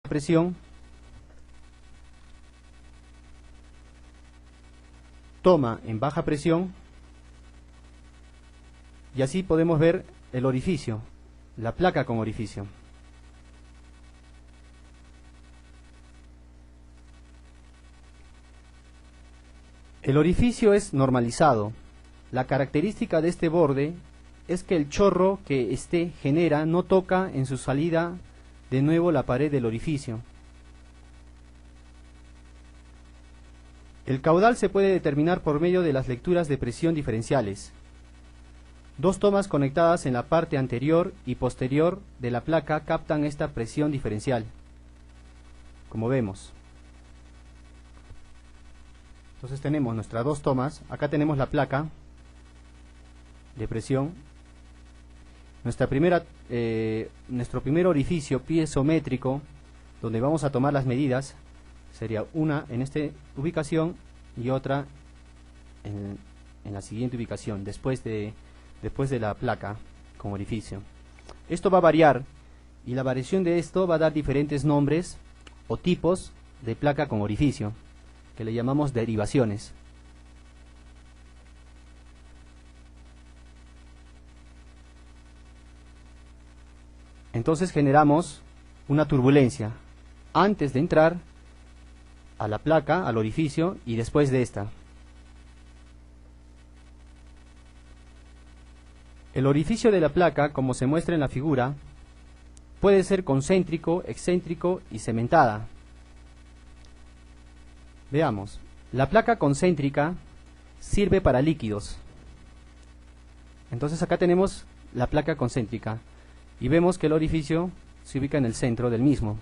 presión, toma en baja presión, y así podemos ver el orificio, la placa con orificio. El orificio es normalizado. La característica de este borde es que el chorro que éste genera no toca en su salida de nuevo la pared del orificio. El caudal se puede determinar por medio de las lecturas de presión diferenciales. Dos tomas conectadas en la parte anterior y posterior de la placa captan esta presión diferencial, como vemos. Entonces tenemos nuestras dos tomas. Acá tenemos la placa de presión. Nuestro primer orificio piezométrico, donde vamos a tomar las medidas, sería una en esta ubicación y otra en la siguiente ubicación, después de la placa con orificio. Esto va a variar, y la variación de esto va a dar diferentes nombres o tipos de placa con orificio, que le llamamos derivaciones. Entonces generamos una turbulencia antes de entrar a la placa, al orificio, y después de esta. El orificio de la placa, como se muestra en la figura, puede ser concéntrico, excéntrico y cementada. Veamos, la placa concéntrica sirve para líquidos. Entonces acá tenemos la placa concéntrica y vemos que el orificio se ubica en el centro del mismo.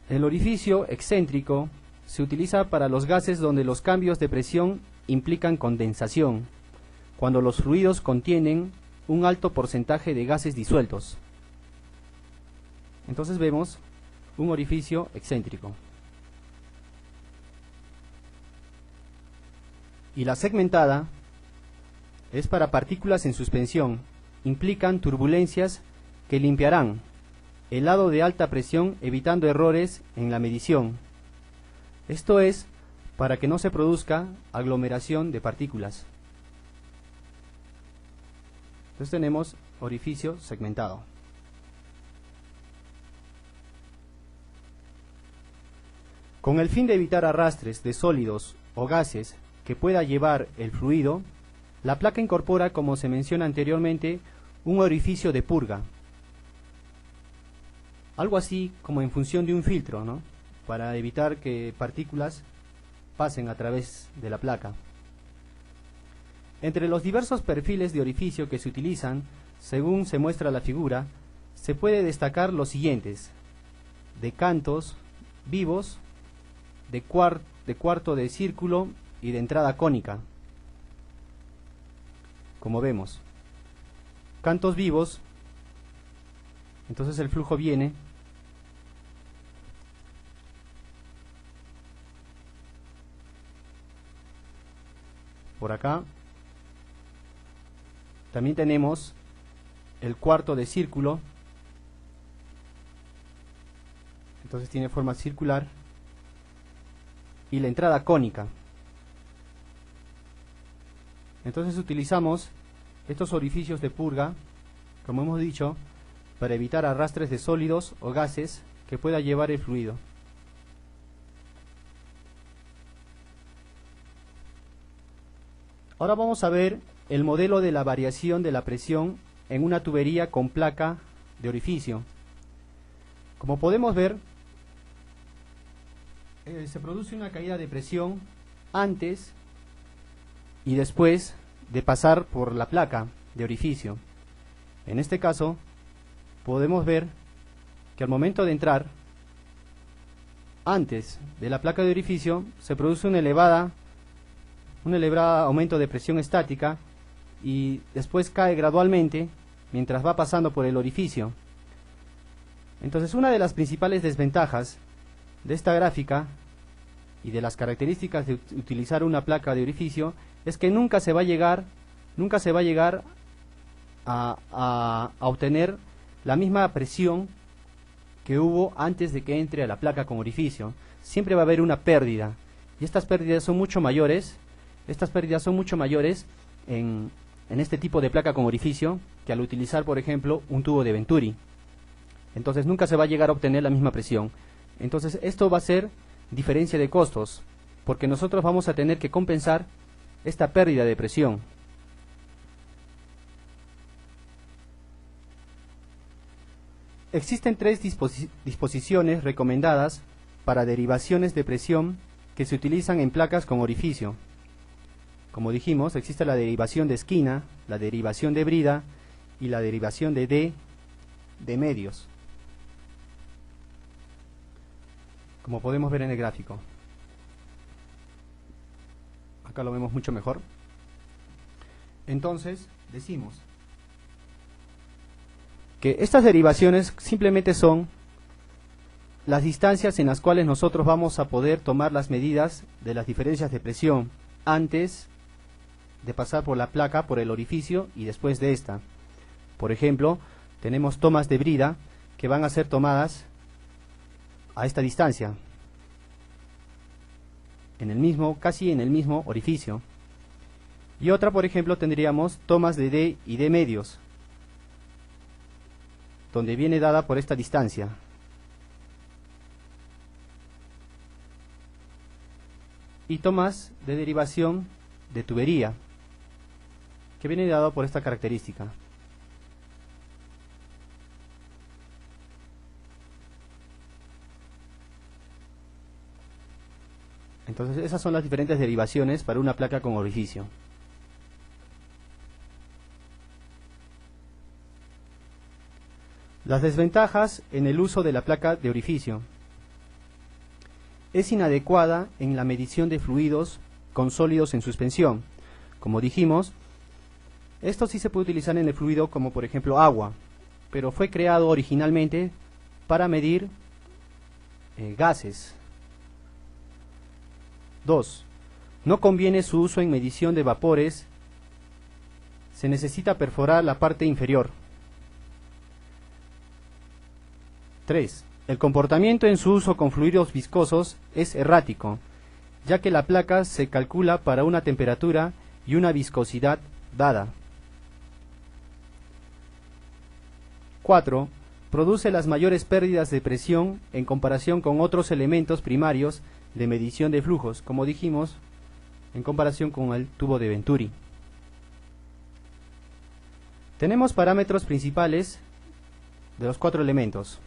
El orificio excéntrico se utiliza para los gases donde los cambios de presión implican condensación, cuando los fluidos contienen un alto porcentaje de gases disueltos. Entonces vemos un orificio excéntrico. Y la segmentada es para partículas en suspensión, implican turbulencias que limpiarán el lado de alta presión, evitando errores en la medición. Esto es para que no se produzca aglomeración de partículas. Entonces tenemos orificio segmentado. Con el fin de evitar arrastres de sólidos o gases que pueda llevar el fluido, la placa incorpora, como se menciona anteriormente, un orificio de purga. Algo así como en función de un filtro, ¿no?, para evitar que partículas pasen a través de la placa. Entre los diversos perfiles de orificio que se utilizan, según se muestra la figura, se puede destacar los siguientes: de cantos vivos, de cuarto de círculo y de entrada cónica. Como vemos, cantos vivos, entonces el flujo viene por acá. También tenemos el cuarto de círculo, entonces tiene forma circular, y la entrada cónica. Entonces utilizamos estos orificios de purga, como hemos dicho, para evitar arrastres de sólidos o gases que pueda llevar el fluido. Ahora vamos a ver el modelo de la variación de la presión en una tubería con placa de orificio. Como podemos ver, se produce una caída de presión antes y después de pasar por la placa de orificio. En este caso, podemos ver que al momento de entrar, antes de la placa de orificio, se produce un elevado aumento de presión estática, y después cae gradualmente mientras va pasando por el orificio. Entonces, una de las principales desventajas de esta gráfica y de las características de utilizar una placa de orificio es que nunca se va a llegar a obtener la misma presión que hubo antes de que entre a la placa con orificio. Siempre va a haber una pérdida, y estas pérdidas son mucho mayores. Estas pérdidas son mucho mayores en este tipo de placa con orificio que al utilizar, por ejemplo, un tubo de Venturi. Entonces nunca se va a llegar a obtener la misma presión. Entonces esto va a ser diferencia de costos, porque nosotros vamos a tener que compensar esta pérdida de presión. Existen tres disposiciones recomendadas para derivaciones de presión que se utilizan en placas con orificio. Como dijimos, existe la derivación de esquina, la derivación de brida y la derivación de medios, como podemos ver en el gráfico. Acá lo vemos mucho mejor. Entonces, decimos que estas derivaciones simplemente son las distancias en las cuales nosotros vamos a poder tomar las medidas de las diferencias de presión antes de pasar por la placa, por el orificio y después de esta. Por ejemplo, tenemos tomas de brida que van a ser tomadas a esta distancia, casi en el mismo orificio. Y otra, por ejemplo, tendríamos tomas de D y D medios, donde viene dada por esta distancia. Y tomas de derivación de tubería, que viene dado por esta característica. Entonces esas son las diferentes derivaciones para una placa con orificio. Las desventajas en el uso de la placa de orificio. Es inadecuada en la medición de fluidos con sólidos en suspensión. Como dijimos, esto sí se puede utilizar en el fluido como por ejemplo agua, pero fue creado originalmente para medir gases. 2. No conviene su uso en medición de vapores. Se necesita perforar la parte inferior. 3. El comportamiento en su uso con fluidos viscosos es errático, ya que la placa se calcula para una temperatura y una viscosidad dada. 4. Produce las mayores pérdidas de presión en comparación con otros elementos primarios de medición de flujos, como dijimos, en comparación con el tubo de Venturi. Tenemos parámetros principales de los 4 elementos.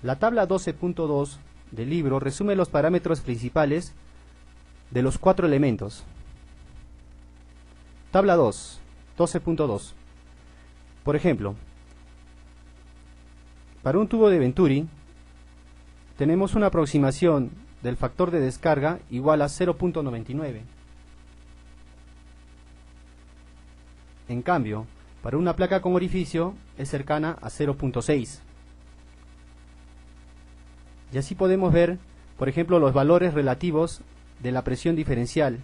La tabla 12.2 del libro resume los parámetros principales de los 4 elementos. Tabla 2, 12.2. Por ejemplo, para un tubo de Venturi tenemos una aproximación del factor de descarga igual a 0.99. En cambio, para una placa con orificio es cercana a 0.6. Y así podemos ver, por ejemplo, los valores relativos de la presión diferencial.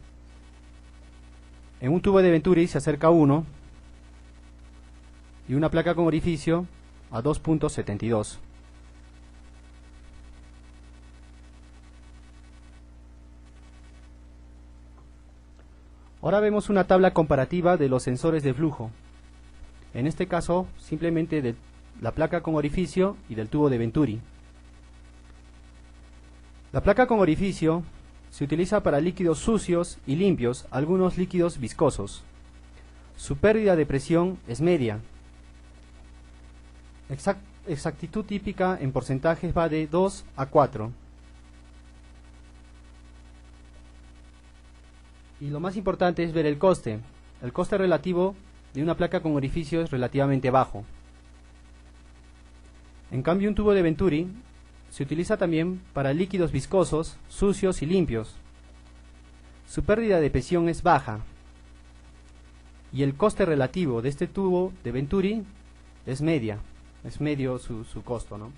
En un tubo de Venturi se acerca a 1 y una placa con orificio a 2.72. Ahora vemos una tabla comparativa de los sensores de flujo. En este caso, simplemente de la placa con orificio y del tubo de Venturi. La placa con orificio se utiliza para líquidos sucios y limpios, algunos líquidos viscosos. Su pérdida de presión es media. Exactitud típica en porcentajes va de 2 a 4. Y lo más importante es ver el coste. El coste relativo de una placa con orificio es relativamente bajo. En cambio, un tubo de Venturi se utiliza también para líquidos viscosos, sucios y limpios. Su pérdida de presión es baja. Y el coste relativo de este tubo de Venturi es media. Es medio su costo, ¿no?